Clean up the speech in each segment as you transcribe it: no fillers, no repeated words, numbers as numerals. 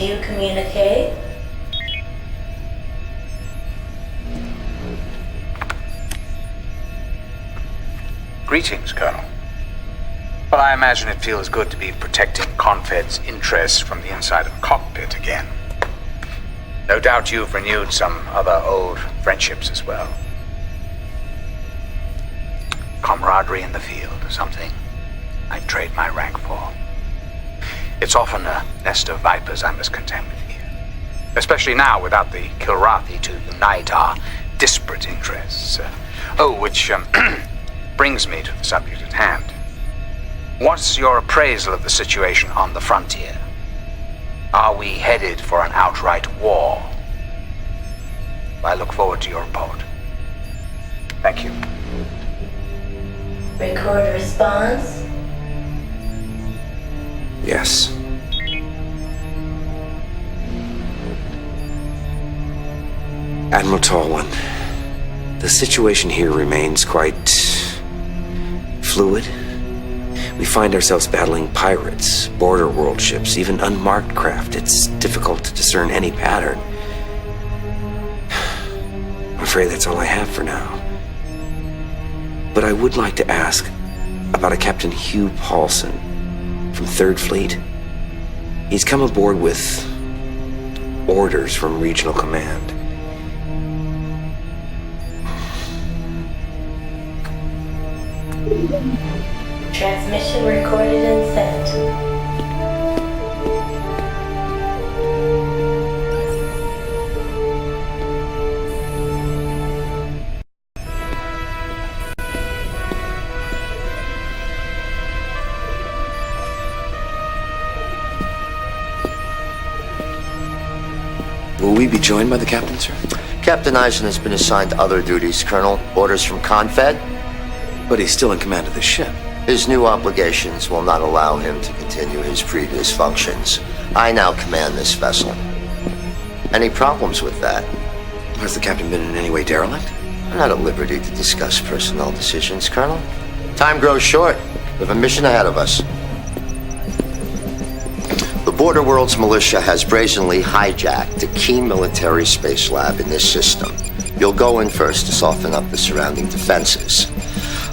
you communicate? Greetings, Colonel. Well, I imagine it feels good to be protecting Confed's interests from the inside of a cockpit again. No doubt you've renewed some other old friendships as well. Camaraderie in the field, something I'd trade my rank for. It's often a nest of vipers I must contend with here. Especially now without the Kilrathi to unite our disparate interests. Which brings me to the subject at hand. What's your appraisal of the situation on the frontier? Are we headed for an outright war? I look forward to your report. Thank you. Record response? Yes. Admiral Tallwan, the situation here remains quite fluid. We find ourselves battling pirates, border world ships, even unmarked craft. It's difficult to discern any pattern. I'm afraid that's all I have for now. But I would like to ask about a Captain Hugh Paulson from 3rd Fleet. He's come aboard with orders from Regional Command. Transmission recorded and sent. Will we be joined by the captain, sir? Captain Eisen has been assigned to other duties, Colonel. Orders from Confed. But he's still in command of the ship. His new obligations will not allow him to continue his previous functions. I now command this vessel. Any problems with that? Has the captain been in any way derelict? I'm not at liberty to discuss personnel decisions, Colonel. Time grows short. We have a mission ahead of us. The Border Worlds militia has brazenly hijacked a key military space lab in this system. You'll go in first to soften up the surrounding defenses.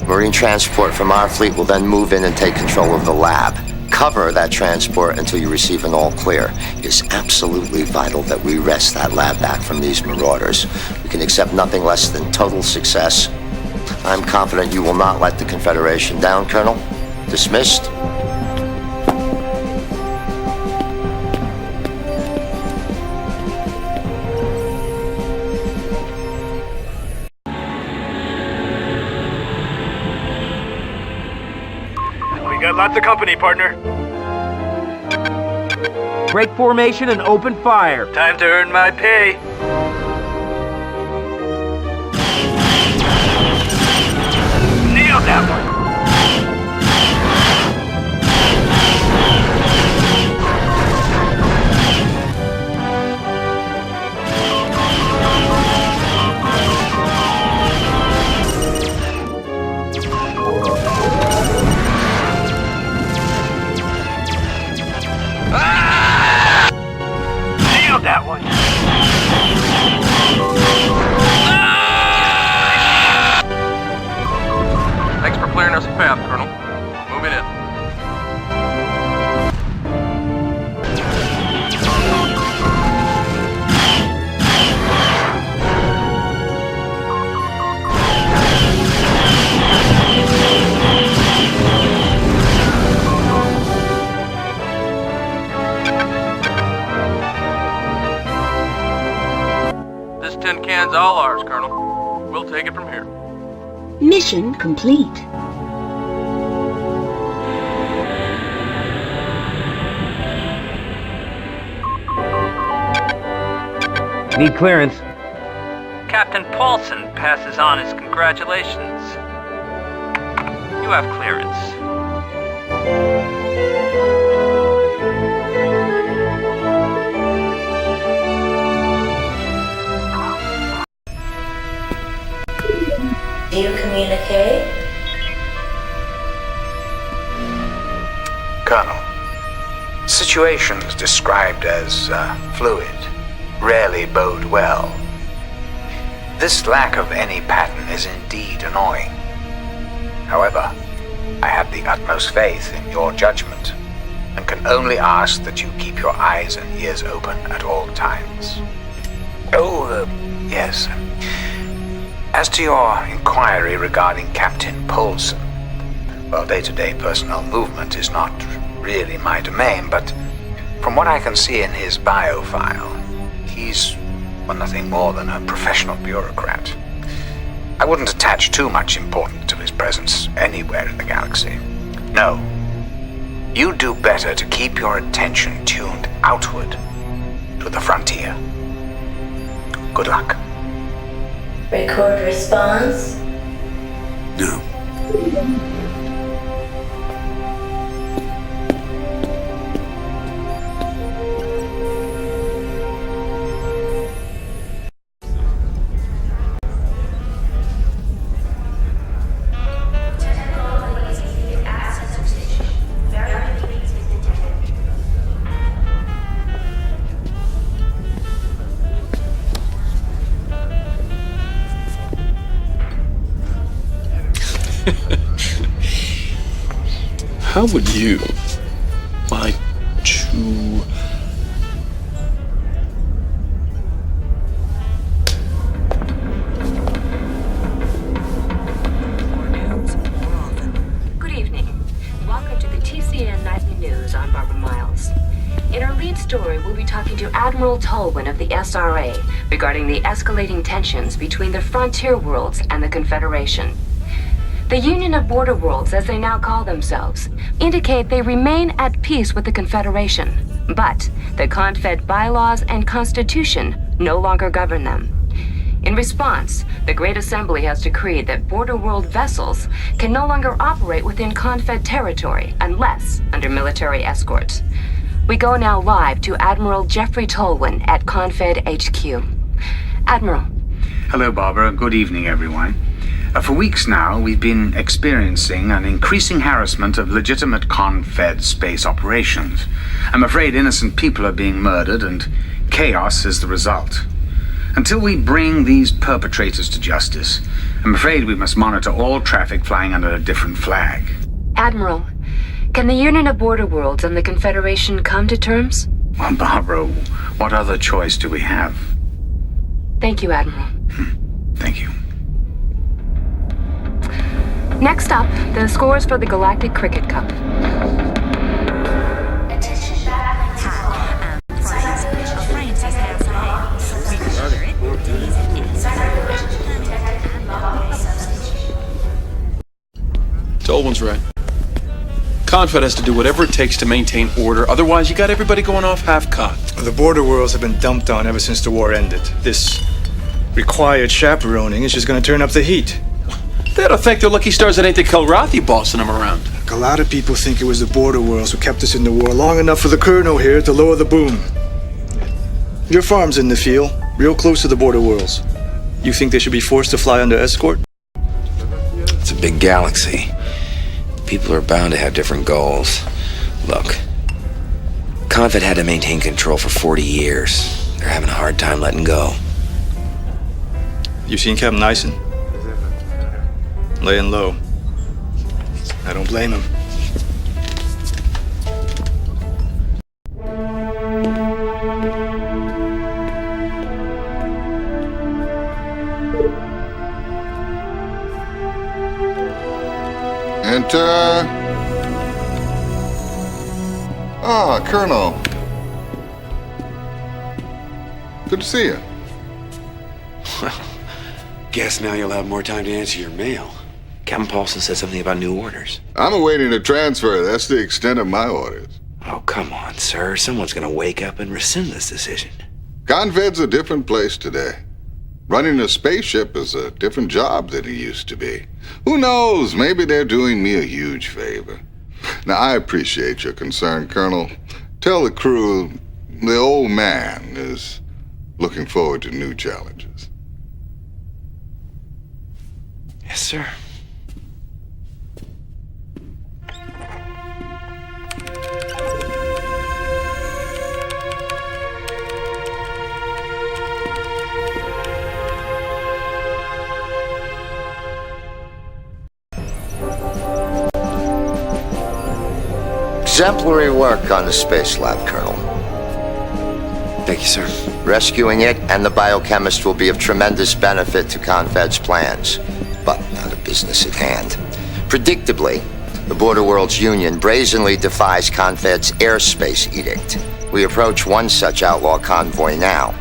Marine transport from our fleet will then move in and take control of the lab. Cover that transport until you receive an all-clear. It is absolutely vital that we wrest that lab back from these marauders. We can accept nothing less than total success. I'm confident you will not let the Confederation down, Colonel. Dismissed. Got lots of company, partner. Break formation and open fire. Time to earn my pay. Nailed that one. That one. Thanks for clearing us a path, Colonel. Moving in. Tin can's all ours, Colonel. We'll take it from here. Mission complete. Need clearance. Captain Paulson passes on his congratulations. You have clearance. Do you communicate? Colonel, Situations described as fluid rarely bode well. This lack of any pattern is indeed annoying. However, I have the utmost faith in your judgment, and can only ask that you keep your eyes and ears open at all times. Yes. As to your inquiry regarding Captain Paulson, well, day-to-day personnel movement is not really my domain, but from what I can see in his bio file, he's, well, nothing more than a professional bureaucrat. I wouldn't attach too much importance to his presence anywhere in the galaxy. No. You do better to keep your attention tuned outward to the frontier. Good luck. Record response. No. How would you like to... Good evening. Welcome to the TCN Nightly News. I'm Barbara Miles. In our lead story, we'll be talking to Admiral Tolwyn of the SRA regarding the escalating tensions between the frontier worlds and the Confederation. The Union of Border Worlds, as they now call themselves, indicate they remain at peace with the Confederation, but the Confed bylaws and constitution no longer govern them. In response, the Great Assembly has decreed that Border World vessels can no longer operate within Confed territory unless under military escort. We go now live to Admiral Jeffrey Tolwyn at Confed HQ. Admiral. Hello, Barbara. Good evening, everyone. For weeks now, we've been experiencing an increasing harassment of legitimate Confed space operations. I'm afraid innocent people are being murdered, and chaos is the result. Until we bring these perpetrators to justice, I'm afraid we must monitor all traffic flying under a different flag. Admiral, can the Union of Border Worlds and the Confederation come to terms? Well, Barbara, what other choice do we have? Thank you, Admiral. Thank you. Next up, the scores for the Galactic Cricket Cup. Tolwyn's right. Confed has to do whatever it takes to maintain order, otherwise you got everybody going off half-cocked. The border worlds have been dumped on ever since the war ended. This required chaperoning is just gonna turn up the heat. They ought to thank their lucky stars it ain't the Kilrathi bossing them around. A lot of people think it was the border worlds who kept us in the war long enough for the colonel here to lower the boom. Your farm's in the field, real close to the border worlds. You think they should be forced to fly under escort? It's a big galaxy. People are bound to have different goals. Look, Confed had to maintain control for 40 years. They're having a hard time letting go. You seen Captain Nyson? Laying low. I don't blame him. Enter. Ah, Colonel. Good to see you. Well, guess now you'll have more time to answer your mail. Captain Paulson said something about new orders. I'm awaiting a transfer. That's the extent of my orders. Oh, come on, sir. Someone's gonna wake up and rescind this decision. Confed's a different place today. Running a spaceship is a different job than it used to be. Who knows? Maybe they're doing me a huge favor. Now, I appreciate your concern, Colonel. Tell the crew the old man is looking forward to new challenges. Yes, sir. Exemplary work on the space lab, Colonel. Thank you, sir. Rescuing it and the biochemist will be of tremendous benefit to Confed's plans, but not a business at hand. Predictably, the Border Worlds Union brazenly defies Confed's airspace edict. We approach one such outlaw convoy now.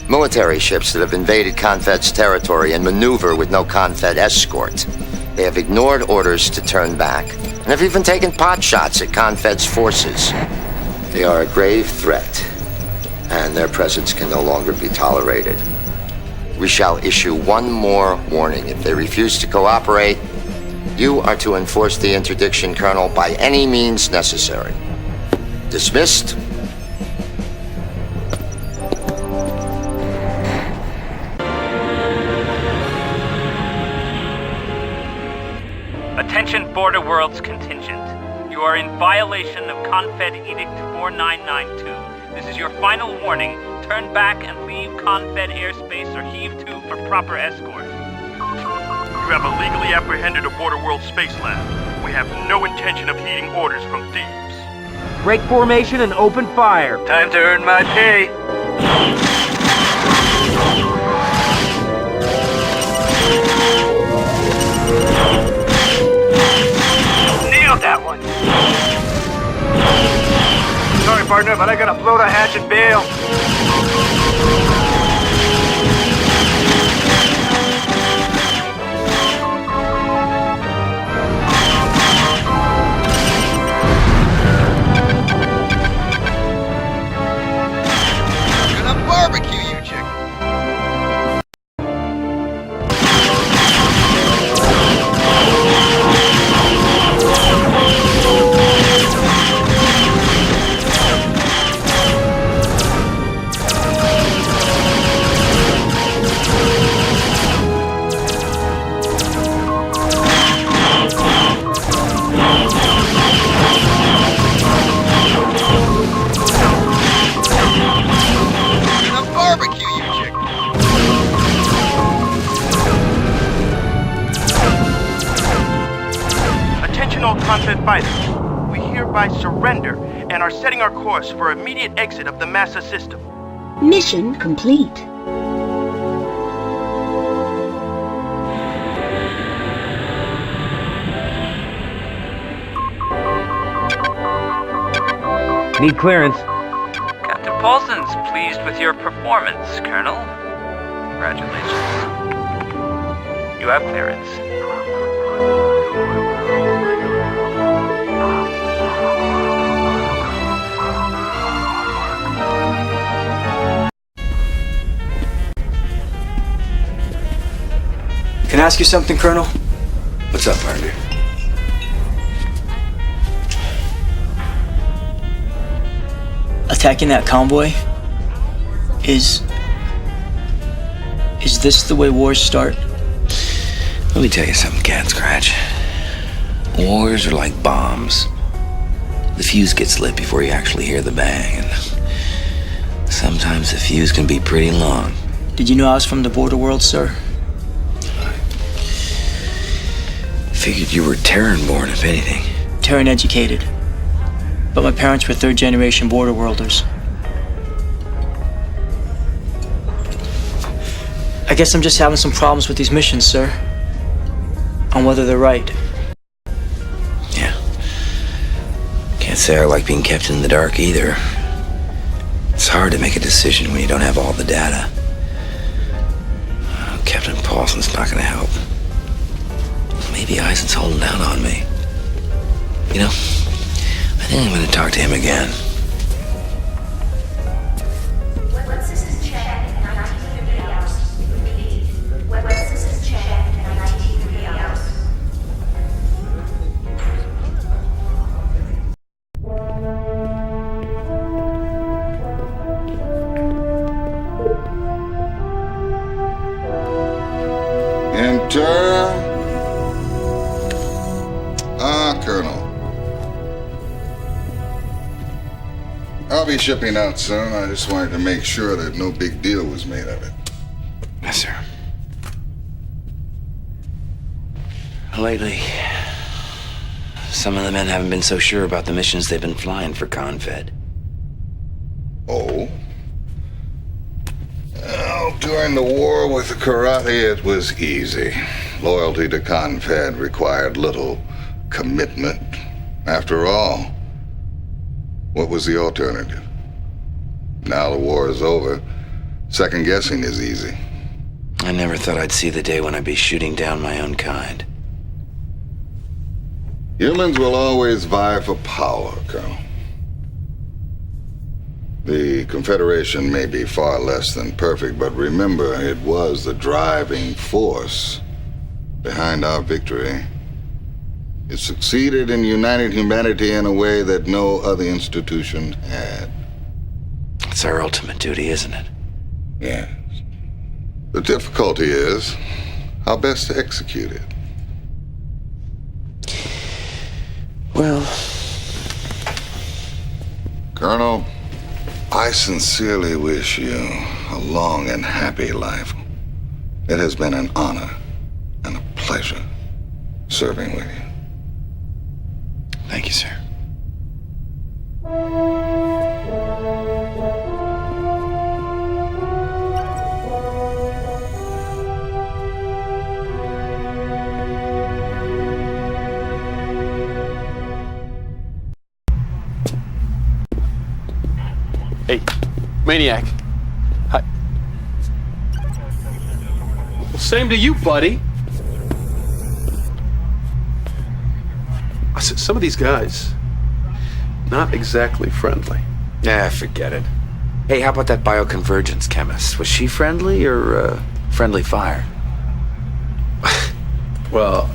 Military ships that have invaded Confed's territory and maneuver with no Confed escort. They have ignored orders to turn back, and have even taken pot shots at Confed's forces. They are a grave threat, and their presence can no longer be tolerated. We shall issue one more warning. If they refuse to cooperate, you are to enforce the interdiction, Colonel, by any means necessary. Dismissed. Attention Border Worlds contingent. You are in violation of Confed Edict 4992. This is your final warning. Turn back and leave Confed airspace or heave to for proper escort. You have illegally apprehended a Border World space lab. We have no intention of heeding orders from thieves. Break formation and open fire. Time to earn my pay. Nailed that one. Sorry, partner, but I gotta blow the hatch and bail. Barbecue, you chick. Confed fighters. We hereby surrender and are setting our course for immediate exit of the Massa system. Mission complete. Need clearance. Captain Paulson's pleased with your performance, Colonel. Congratulations. You have clearance. Can I ask you something, Colonel? What's up, partner? Attacking that convoy? Is this the way wars start? Let me tell you something, Cat Scratch. Wars are like bombs. The fuse gets lit before you actually hear the bang, and sometimes the fuse can be pretty long. Did you know I was from the Border World, sir? Figured you were Terran-born, if anything. Terran educated. But my parents were third-generation Border Worlders. I guess I'm just having some problems with these missions, sir. On whether they're right. Yeah. Can't say I like being kept in the dark either. It's hard to make a decision when you don't have all the data. Captain Paulson's not gonna help. Maybe Eisen's holding down on me. You know, I think I'm gonna talk to him again. Colonel. I'll be shipping out soon. I just wanted to make sure that no big deal was made of it. Yes, sir. Lately, some of the men haven't been so sure about the missions they've been flying for Confed. Oh? Well, during the war with the Karathi, it was easy. Loyalty to Confed required little commitment. After all, what was the alternative? Now the war is over, second guessing is easy. I never thought I'd see the day when I'd be shooting down my own kind. Humans will always vie for power, Colonel. The Confederation may be far less than perfect, but remember, it was the driving force behind our victory. It succeeded in uniting humanity in a way that no other institution had. It's our ultimate duty, isn't it? Yes. The difficulty is how best to execute it. Well, Colonel, I sincerely wish you a long and happy life. It has been an honor and a pleasure serving with you. Thank you, sir. Hey, Maniac. Hi. Well, same to you, buddy. Some of these guys, not exactly friendly. Yeah, forget it. Hey, how about that bioconvergence chemist? Was she friendly or friendly fire? Well,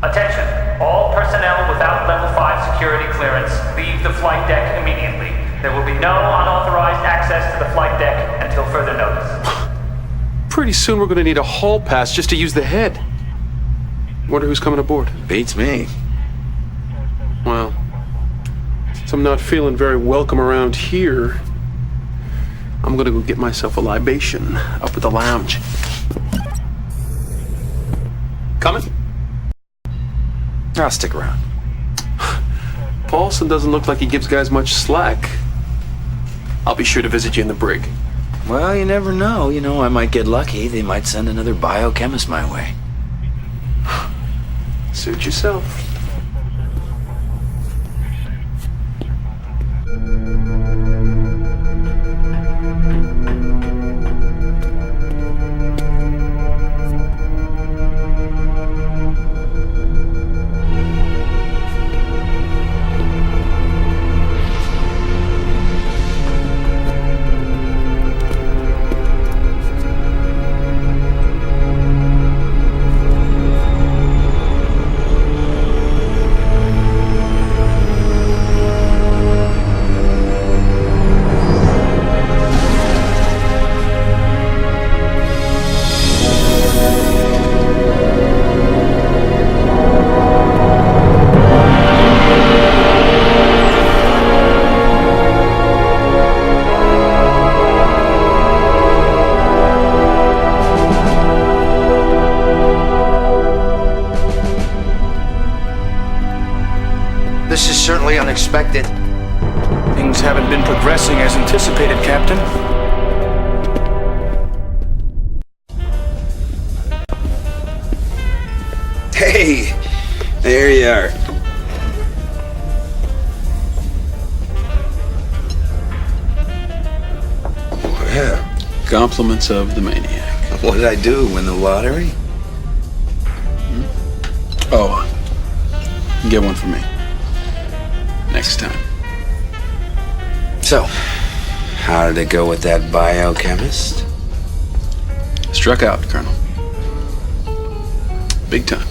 Attention, all personnel without level 5 security clearance, leave the flight deck immediately. There will be no unauthorized access to the flight deck until further notice. pretty soon we're gonna need a hall pass just to use the head. Wonder who's coming aboard. Beats me. Well, since I'm not feeling very welcome around here, I'm gonna go get myself a libation up at the lounge. Coming? I'll stick around. Paulson doesn't look like he gives guys much slack. I'll be sure to visit you in the brig. Well, you never know. You know, I might get lucky. They might send another biochemist my way. Suit yourself. This is certainly unexpected. Things haven't been progressing as anticipated, Captain. Hey, there you are. Well, compliments of the maniac. What did I do? Win the lottery? Oh, get one for me. Next time. So, how did it go with that biochemist? Struck out, Colonel. Big time.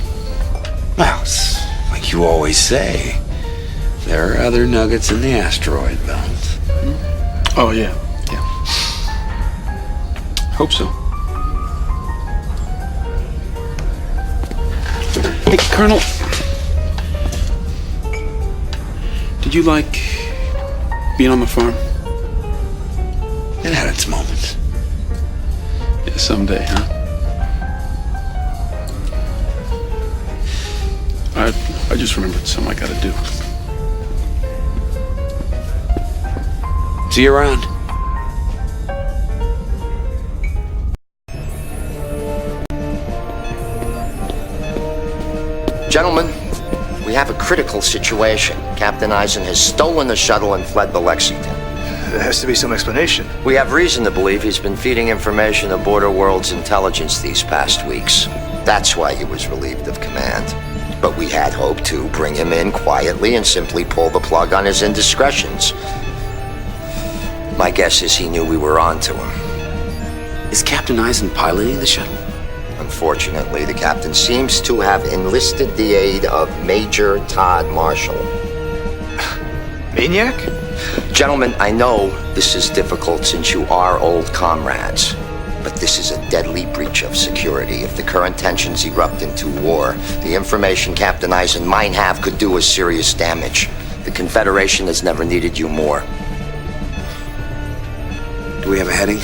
Well, it's like you always say, there are other nuggets in the asteroid belt. Oh, yeah. Hope so. Hey, Colonel. Did you like being on the farm? It had its moments. Yeah, someday, huh? I just remembered something I gotta do. See you around. Gentlemen, we have a critical situation. Captain Eisen has stolen the shuttle and fled to Lexington. There has to be some explanation. We have reason to believe he's been feeding information to Border World's intelligence these past weeks. That's why he was relieved of command. But we had hoped to bring him in quietly and simply pull the plug on his indiscretions. My guess is he knew we were on to him. Is Captain Eisen piloting the shuttle? Unfortunately, the captain seems to have enlisted the aid of Major Todd Marshall. Maniac? Gentlemen, I know this is difficult since you are old comrades, but this is a deadly breach of security. If the current tensions erupt into war, the information Captain Eisen might have could do us serious damage. The Confederation has never needed you more. Do we have a heading?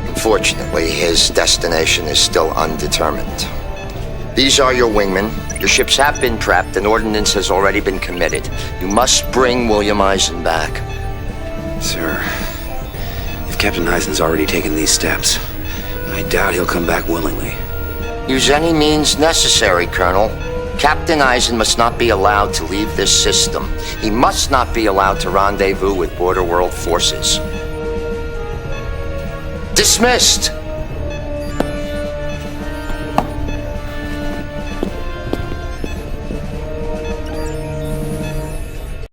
Unfortunately, his destination is still undetermined. These are your wingmen. Your ships have been prepped and ordnance has already been committed. You must bring William Eisen back. Sir, if Captain Eisen's already taken these steps, I doubt he'll come back willingly. Use any means necessary, Colonel. Captain Eisen must not be allowed to leave this system. He must not be allowed to rendezvous with Border World forces. Dismissed!